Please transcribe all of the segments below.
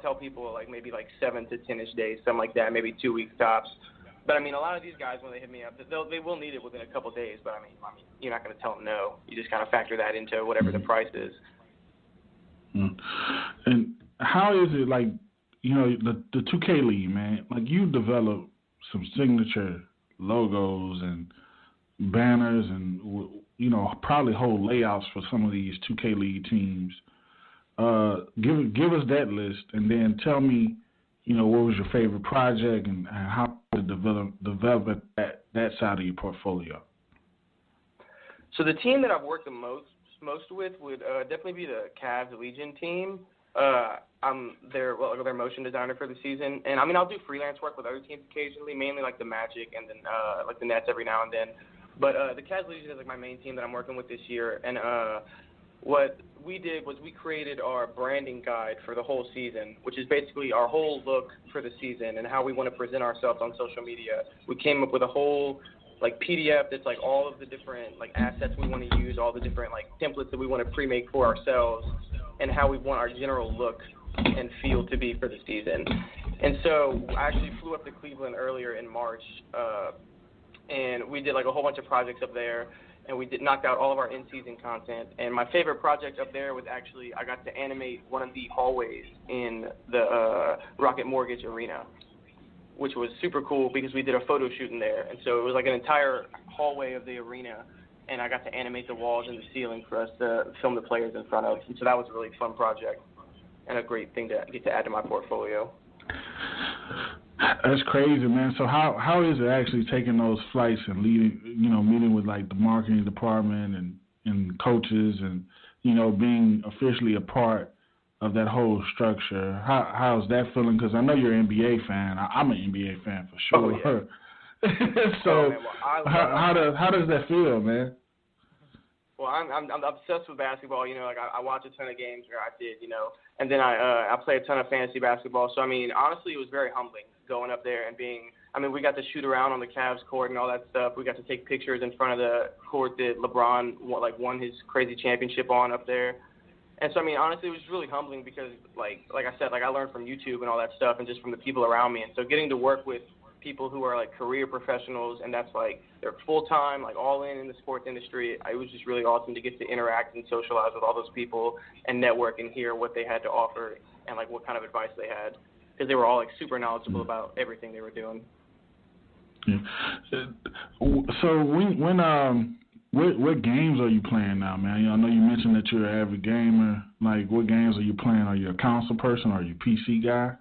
tell people like maybe like 7 to 10-ish days, something like that, maybe 2 weeks tops. But I mean, a lot of these guys, when they hit me up, they will need it within a couple days. But I mean, you're not going to tell them no. You just kind of factor that into whatever the price is. And how is it, like, you know, the 2K League, man? Like, you develop some signature logos and banners and, you know, probably whole layouts for some of these 2K League teams. Give us that list, and then tell me, you know, what was your favorite project and how to develop that side of your portfolio. So the team that I've worked the most with would definitely be the Cavs Legion team. I'm their motion designer for the season, and I mean, I'll do freelance work with other teams occasionally, mainly like the Magic and then like the Nets every now and then. But the Cavs Legion is like my main team that I'm working with this year, and what we did was we created our branding guide for the whole season, which is basically our whole look for the season and how we want to present ourselves on social media. We came up with a whole like PDF that's like all of the different like assets we want to use, all the different like templates that we want to pre-make for ourselves, and how we want our general look and feel to be for the season. And so I actually flew up to Cleveland earlier in March, and we did like a whole bunch of projects up there. And we knocked out all of our in-season content. And my favorite project up there was actually I got to animate one of the hallways in the Rocket Mortgage Arena, which was super cool because we did a photo shoot in there. And so it was like an entire hallway of the arena, and I got to animate the walls and the ceiling for us to film the players in front of. And so that was a really fun project and a great thing to get to add to my portfolio. That's crazy, man. So how is it actually taking those flights and meeting with like the marketing department and coaches and, you know, being officially a part of that whole structure? How's that feeling? Because I know you're an NBA fan. I'm an NBA fan for sure. Oh, yeah. So man, well, how does that feel, man? Well, I'm obsessed with basketball. You know, like I watch a ton of games, or I did, you know, and then I play a ton of fantasy basketball. So I mean, honestly, it was very humbling going up there and being. I mean, we got to shoot around on the Cavs court and all that stuff. We got to take pictures in front of the court that LeBron won his crazy championship on up there. And so I mean, honestly, it was really humbling because like I said, like I learned from YouTube and all that stuff, and just from the people around me. And so getting to work with people who are like career professionals, and that's like they're full time, like all in the sports industry. It was just really awesome to get to interact and socialize with all those people and network and hear what they had to offer and like what kind of advice they had, because they were all like super knowledgeable about everything they were doing. Yeah. So what games are you playing now, man? I know you mentioned that you're an avid gamer. Like, what games are you playing? Are you a console person? Are you a PC guy?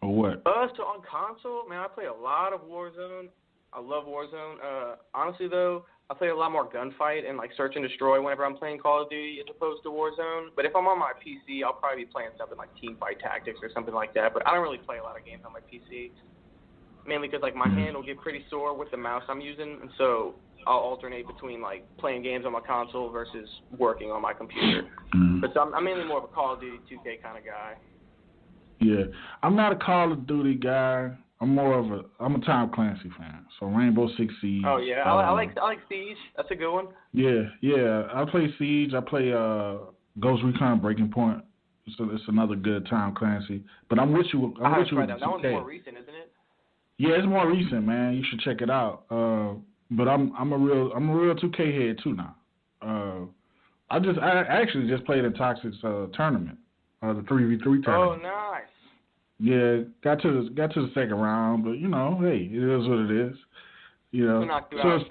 Or what? So on console, man, I play a lot of Warzone. I love Warzone. Honestly, though, I play a lot more gunfight and like search and destroy whenever I'm playing Call of Duty as opposed to Warzone. But if I'm on my PC, I'll probably be playing something like Teamfight Tactics or something like that. But I don't really play a lot of games on my PC, mainly because like my hand will get pretty sore with the mouse I'm using, and so I'll alternate between like playing games on my console versus working on my computer. But so I'm mainly more of a Call of Duty 2K kind of guy. Yeah, I'm not a Call of Duty guy. I'm a Tom Clancy fan. So Rainbow Six Siege. Oh yeah, I like Siege. That's a good one. Yeah. I play Siege. I play Ghost Recon Breaking Point. So it's another good Tom Clancy. But I'm with you. That one's more recent, isn't it? Yeah, it's more recent, man. You should check it out. But I'm a real 2K head too now. I actually just played a Toxic's tournament, the 3v3 tournament. Oh, nice. Yeah, got to the second round, but you know, hey, it is what it is. You know. Who knocked you out?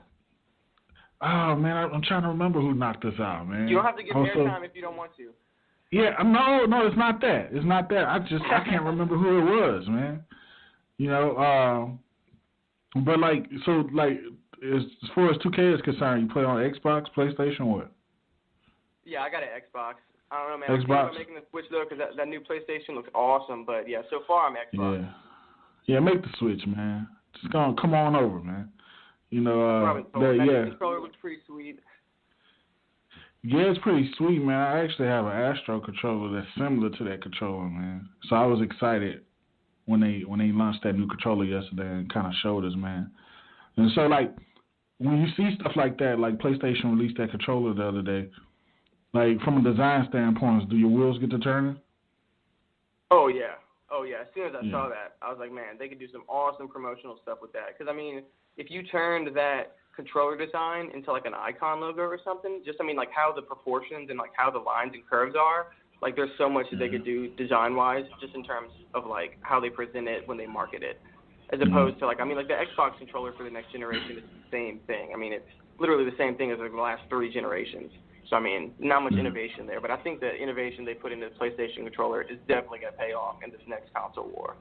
Oh man, I'm trying to remember who knocked us out, man. You don't have to give airtime if you don't want to. Yeah, no, it's not that. It's not that. I can't remember who it was, man. You know, but as far as 2K is concerned, you play on Xbox, PlayStation, what? Yeah, I got an Xbox. I don't know, man. Xbox. I'm making the switch though, because that new PlayStation looks awesome. But yeah, so far I'm Xbox. Yeah, make the switch, man. Just come on over, man. You know, the controller looks pretty sweet. Yeah, it's pretty sweet, man. I actually have an Astro controller that's similar to that controller, man. So I was excited when they launched that new controller yesterday and kind of showed us, man. And so, like, when you see stuff like that, like PlayStation released that controller the other day, like, from a design standpoint, do your wheels get to turning? Oh yeah. As soon as I saw that, I was like, man, they could do some awesome promotional stuff with that. Because I mean, if you turned that controller design into like an icon logo or something, just I mean like how the proportions and like how the lines and curves are, like there's so much that they could do design wise, just in terms of like how they present it when they market it, as opposed to like I mean like the Xbox controller for the next generation is the same thing. I mean it's literally the same thing as like the last 3 generations. So I mean not much innovation there, but I think the innovation they put into the PlayStation controller is definitely going to pay off in this next console war.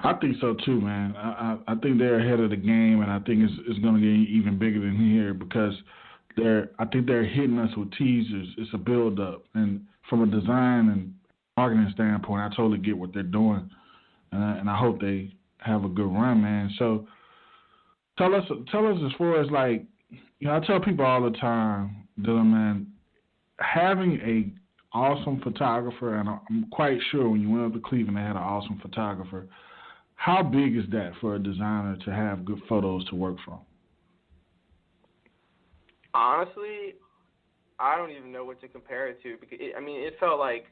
I think so too, man. I think they're ahead of the game, and I think it's going to get even bigger than here because I think they're hitting us with teasers. It's a build up, and from a design and marketing standpoint, I totally get what they're doing, and I hope they have a good run, man. So tell us as far as like, you know, I tell people all the time, Dylan, man, having a awesome photographer, and I'm quite sure when you went up to Cleveland they had an awesome photographer. How big is that for a designer to have good photos to work from? Honestly, I don't even know what to compare it to because it felt like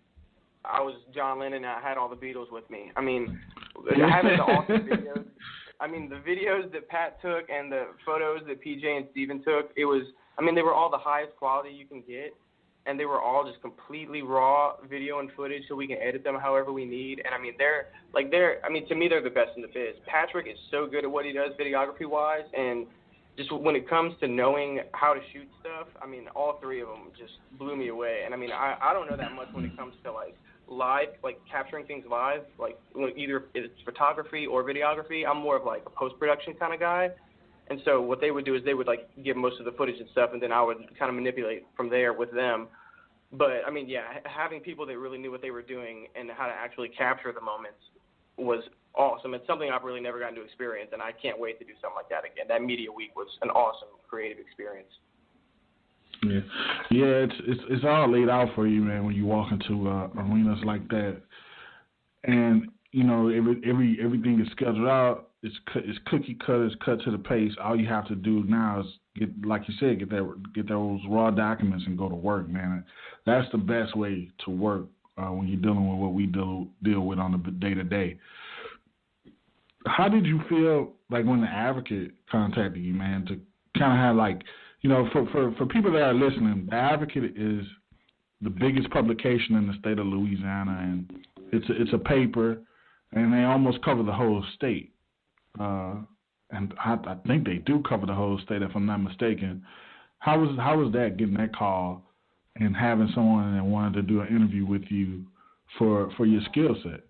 I was John Lennon and I had all the Beatles with me. I mean, having the awesome videos. I mean, the videos that Pat took and the photos that PJ and Steven took, they were all the highest quality you can get. And they were all just completely raw video and footage, so we can edit them however we need. And to me, they're the best in the biz. Patrick is so good at what he does videography-wise, and just when it comes to knowing how to shoot stuff, I mean, all 3 of them just blew me away. And I mean, I don't know that much when it comes to like live, like capturing things live, like either it's photography or videography. I'm more of like a post-production kind of guy. And so what they would do is they would like give most of the footage and stuff, and then I would kind of manipulate from there with them. But I mean, yeah, having people that really knew what they were doing and how to actually capture the moments was awesome. It's something I've really never gotten to experience, and I can't wait to do something like that again. That media week was an awesome creative experience. Yeah, it's all laid out for you, man. When you walk into arenas like that, and you know everything is scheduled out. It's cookie cutter. It's cut to the pace. All you have to do now is get, like you said, get those raw documents and go to work, man. That's the best way to work when you're dealing with what we deal with on the day to day. How did you feel like when the Advocate contacted you, man, to kind of have like, you know, for people that are listening, the Advocate is the biggest publication in the state of Louisiana, and it's a paper, and they almost cover the whole state. And I think they do cover the whole state, if I'm not mistaken. How was that, getting that call and having someone that wanted to do an interview with you for your skill set?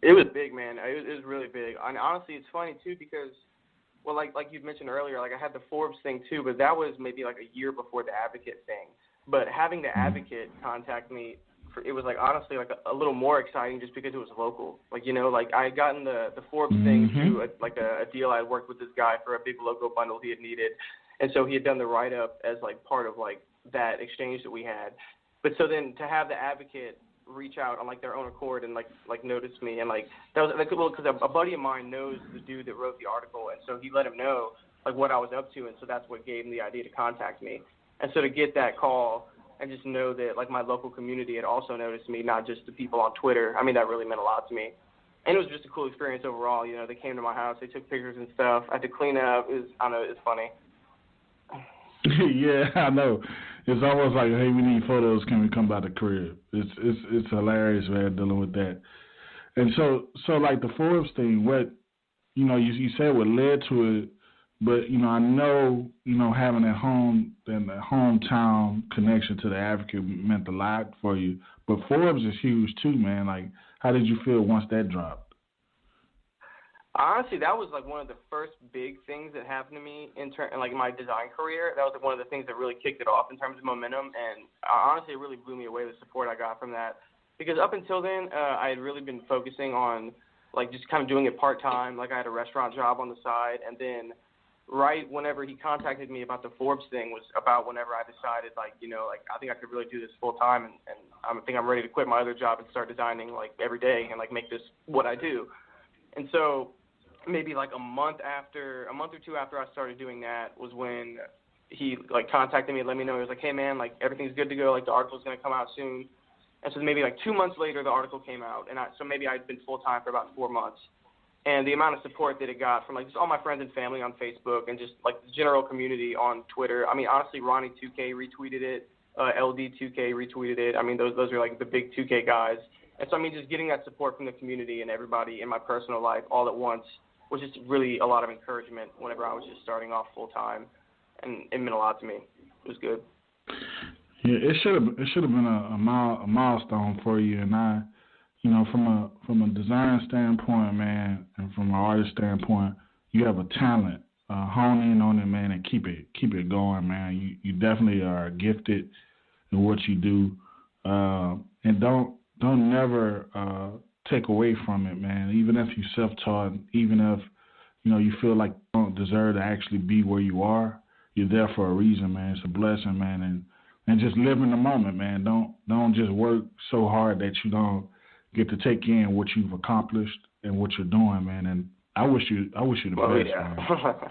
It was big, man. It was really big. And honestly, it's funny too because, well, like you mentioned earlier, like I had the Forbes thing too, but that was maybe like a year before the Advocate thing. But having the Advocate contact me, it was like honestly like a little more exciting just because it was local. Like, you know, like I had gotten the Forbes thing through a deal. I had worked with this guy for a big logo bundle he had needed, and so he had done the write up as like part of like that exchange that we had. But so then to have the Advocate reach out on like their own accord and like notice me, and like that was like because a buddy of mine knows the dude that wrote the article, and so he let him know like what I was up to, and so that's what gave him the idea to contact me. And so to get that call and just know that like my local community had also noticed me, not just the people on Twitter. I mean, that really meant a lot to me. And it was just a cool experience overall. You know, they came to my house, they took pictures and stuff. I had to clean up. It's funny. Yeah, I know. It's almost like, hey, we need photos. Can we come by the crib? It's hilarious, man, dealing with that. And so like the Forbes thing, what, you know, you said what led to it. But, you know, I know, you know, having that hometown connection to the Advocate meant a lot for you. But Forbes is huge too, man. Like, how did you feel once that dropped? Honestly, that was like one of the first big things that happened to me in like my design career. That was like one of the things that really kicked it off in terms of momentum. And honestly, it really blew me away, the support I got from that. Because up until then, I had really been focusing on like just kind of doing it part-time. Like I had a restaurant job on the side, and then right whenever he contacted me about the Forbes thing was about whenever I decided, like, you know, like I think I could really do this full time, and I think I'm ready to quit my other job and start designing like every day and like make this what I do. And so maybe like a month or two after I started doing that was when he like contacted me and let me know. He was like, hey man, like everything's good to go, like the article's gonna come out soon. And so maybe like 2 months later, the article came out, and so maybe I'd been full-time for about 4 months. And the amount of support that it got from like just all my friends and family on Facebook and just like the general community on Twitter. I mean, honestly, Ronnie 2K retweeted it. LD 2K retweeted it. I mean, those are like the big 2K guys. And so, I mean, just getting that support from the community and everybody in my personal life all at once was just really a lot of encouragement whenever I was just starting off full-time. And it meant a lot to me. It was good. Yeah, it should have been a milestone for you. And I, you know, from a design standpoint, man, and from an artist standpoint, you have a talent. Hone in on it, man, and keep it going, man. You definitely are gifted in what you do, and don't never take away from it, man. Even if you're self-taught, even if you know you feel like you don't deserve to actually be where you are, you're there for a reason, man. It's a blessing, man, and just live in the moment, man. Don't just work so hard that you don't get to take in what you've accomplished and what you're doing, man. And I wish you the best, yeah. man.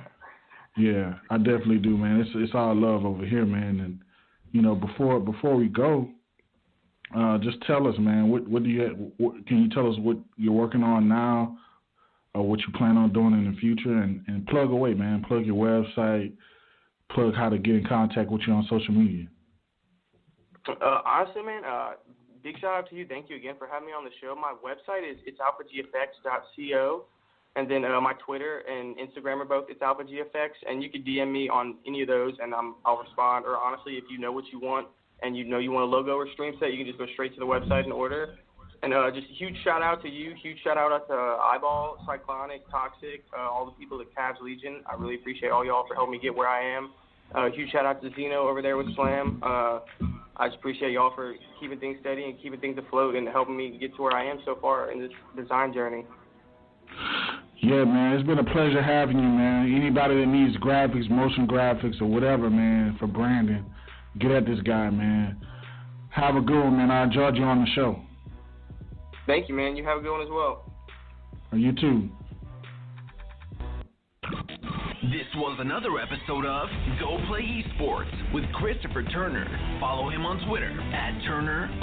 Yeah, I definitely do, man. It's all love over here, man. And you know, before we go, just tell us, man. What do you? Can you tell us what you're working on now, or what you plan on doing in the future? And plug away, man. Plug your website. Plug how to get in contact with you on social media. Honestly, man, big shout out to you. Thank you again for having me on the show. My website is ItsAlphaGFX.co. And then my Twitter and Instagram are both ItsAlphaGFX. And you can DM me on any of those, and I'll respond. Or honestly, if you know what you want and you know you want a logo or stream set, you can just go straight to the website and order. And just a huge shout out to you. Huge shout out to Eyeball, Cyclonic, Toxic, all the people at Cavs Legion. I really appreciate all y'all for helping me get where I am. Huge shout out to Zeno over there with Slam. I just appreciate y'all for keeping things steady and keeping things afloat and helping me get to where I am so far in this design journey. Yeah, man, it's been a pleasure having you, man. Anybody that needs graphics, motion graphics, or whatever, man, for branding, get at this guy, man. Have a good one, man. I enjoyed you on the show. Thank you, man. You have a good one as well. You too. This was another episode of Go Play Esports with Christopher Turner. Follow him on Twitter @Turner_CP.